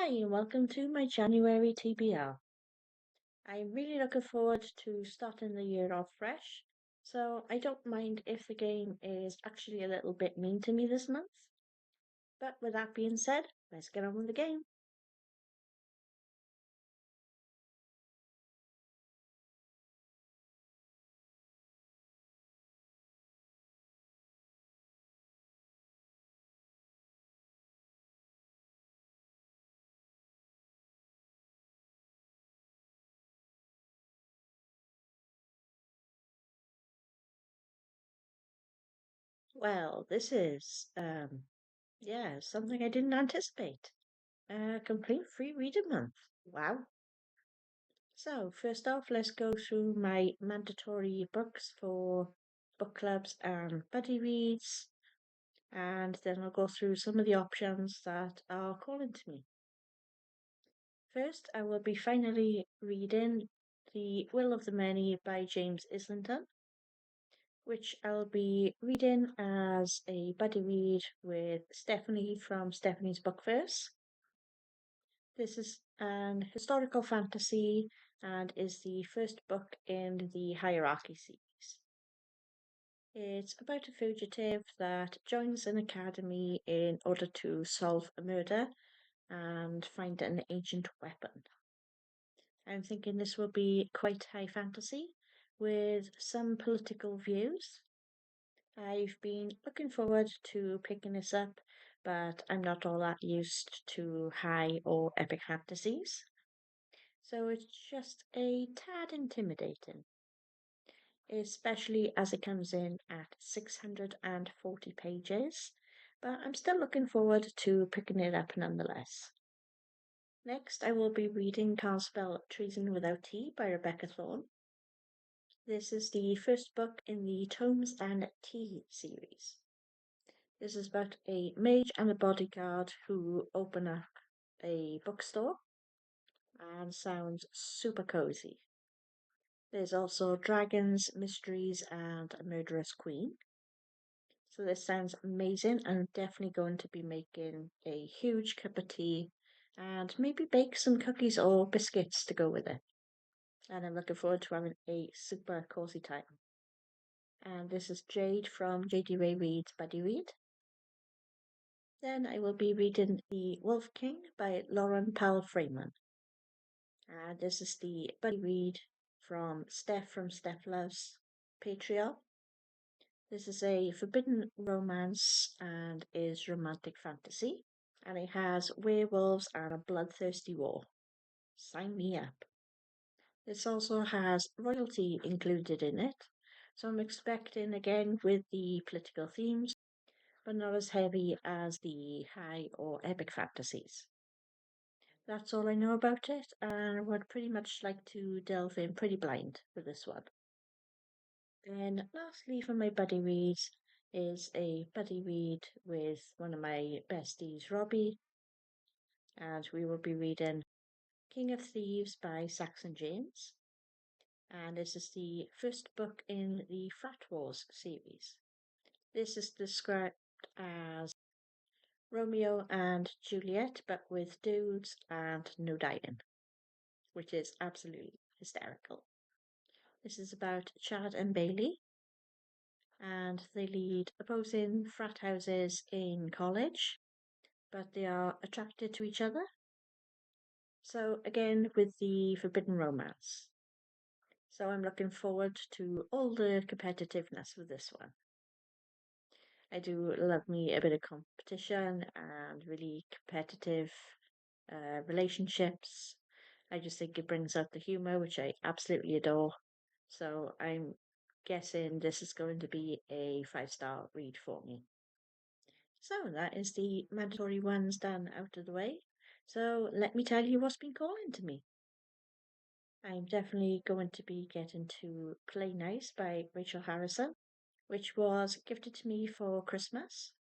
Hi, and welcome to my January TBR. I'm really looking forward to starting the year off fresh, so I don't mind if the game is actually a little bit mean to me this month. But with that being said, let's get on with the game. Well, this is, something I didn't anticipate. A complete free reading month. Wow. So, first off, let's go through my mandatory books for book clubs and buddy reads, and then I'll go through some of the options that are calling to me. First, I will be finally reading The Will of the Many by James Islington, which I'll be reading as a buddy read with Stephanie from Stephanie's Bookverse. This is an historical fantasy and is the first book in the Hierarchy series. It's about a fugitive that joins an academy in order to solve a murder and find an ancient weapon. I'm thinking this will be quite high fantasy with some political views. I've been looking forward to picking this up, but I'm not all that used to high or epic fantasies, so it's just a tad intimidating, especially as it comes in at 640 pages, but I'm still looking forward to picking it up nonetheless. Next, I will be reading Can't Spell Treason Without Tea by Rebecca Thorne. This is the first book in the Tomes and Tea series. This is about a mage and a bodyguard who open up a bookstore and sounds super cozy. There's also dragons, mysteries, and a murderous queen. So this sounds amazing. I'm definitely going to be making a huge cup of tea and maybe bake some cookies or biscuits to go with it. And I'm looking forward to having a super cozy time. And this is Jade from J.D. Ray Reid's Buddy Read. Then I will be reading The Wolf King by Lauren Powell Freeman. This is the buddy read from Steph Loves Patreon. This is a forbidden romance and is romantic fantasy. And it has werewolves and a bloodthirsty war. Sign me up. This also has royalty included in it, so I'm expecting again with the political themes, but not as heavy as the high or epic fantasies. That's all I know about it, and I would pretty much like to delve in pretty blind with this one. Then, lastly, for my buddy reads, is a buddy read with one of my besties, Robbie, and we will be reading King of Thieves by Saxon James. And this is the first book in the Frat Wars series. This is described as Romeo and Juliet, but with dudes and no dying, which is absolutely hysterical. This is about Chad and Bailey, and they lead opposing frat houses in college, but they are attracted to each other. So, again, with the forbidden romance. So, I'm looking forward to all the competitiveness with this one. I do love me a bit of competition and really competitive relationships. I just think it brings out the humor, which I absolutely adore. So I'm guessing this is going to be a 5-star read for me. So that is the mandatory ones done out of the way. So let me tell you what's been calling to me. I'm definitely going to be getting to Play Nice by Rachel Harrison, which was gifted to me for Christmas,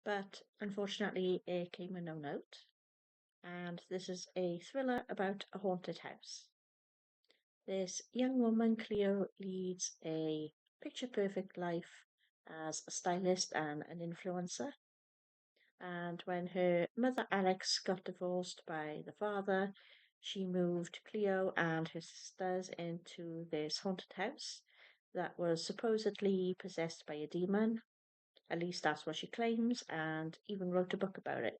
but unfortunately it came with no note. And this is a thriller about a haunted house. This young woman, Cleo, leads a picture perfect life as a stylist and an influencer. And when her mother Alex got divorced by the father, she moved Cleo and her sisters into this haunted house that was supposedly possessed by a demon. At least that's what she claims, and even wrote a book about it.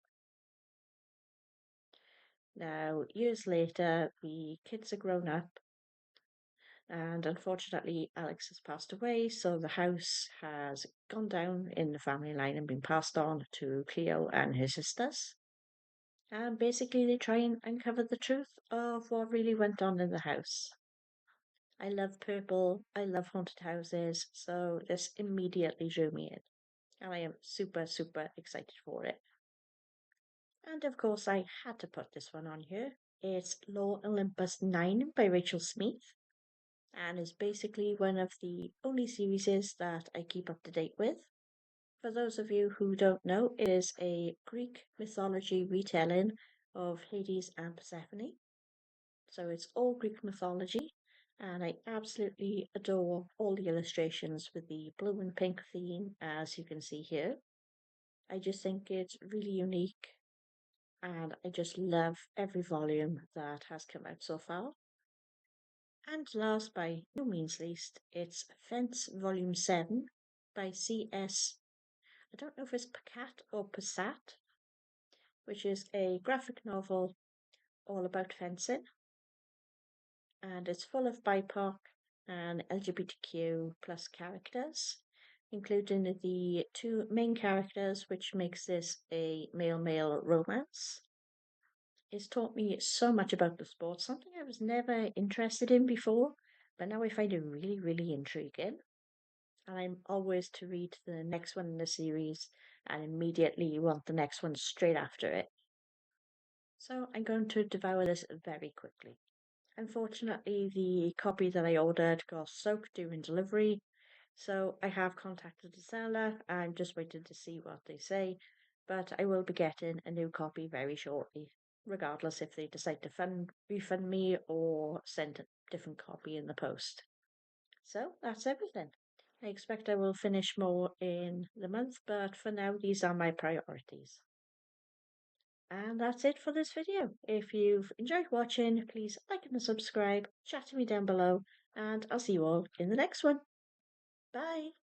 Now, years later, the kids are grown up, and unfortunately, Alex has passed away, so the house has gone down in the family line and been passed on to Cleo and her sisters. And basically, they try and uncover the truth of what really went on in the house. I love purple, I love haunted houses, so this immediately drew me in, and I am super, super excited for it. And of course, I had to put this one on here. It's Law Olympus 9 by Rachel Smith, and is basically one of the only series that I keep up to date with. For those of you who don't know, it is a Greek mythology retelling of Hades and Persephone. So it's all Greek mythology, and I absolutely adore all the illustrations with the blue and pink theme, as you can see here. I just think it's really unique, and I just love every volume that has come out so far. And last, by no means least, it's Fence Volume 7 by C.S. I don't know if it's Pacat or Passat, which is a graphic novel all about fencing, and it's full of BIPOC and LGBTQ plus characters, including the two main characters, which makes this a male-male romance. It's taught me so much about the sport, something I was never interested in before, but now I find it really, really intriguing. And I'm always to read the next one in the series and immediately want the next one straight after it. So I'm going to devour this very quickly. Unfortunately, the copy that I ordered got soaked during delivery, so I have contacted the seller. I'm just waiting to see what they say, but I will be getting a new copy very shortly, regardless if they decide to refund me or send a different copy in the post. So that's everything. I expect I will finish more in the month, but for now, these are my priorities. And that's it for this video. If you've enjoyed watching, please like and subscribe, chat to me down below, and I'll see you all in the next one. Bye!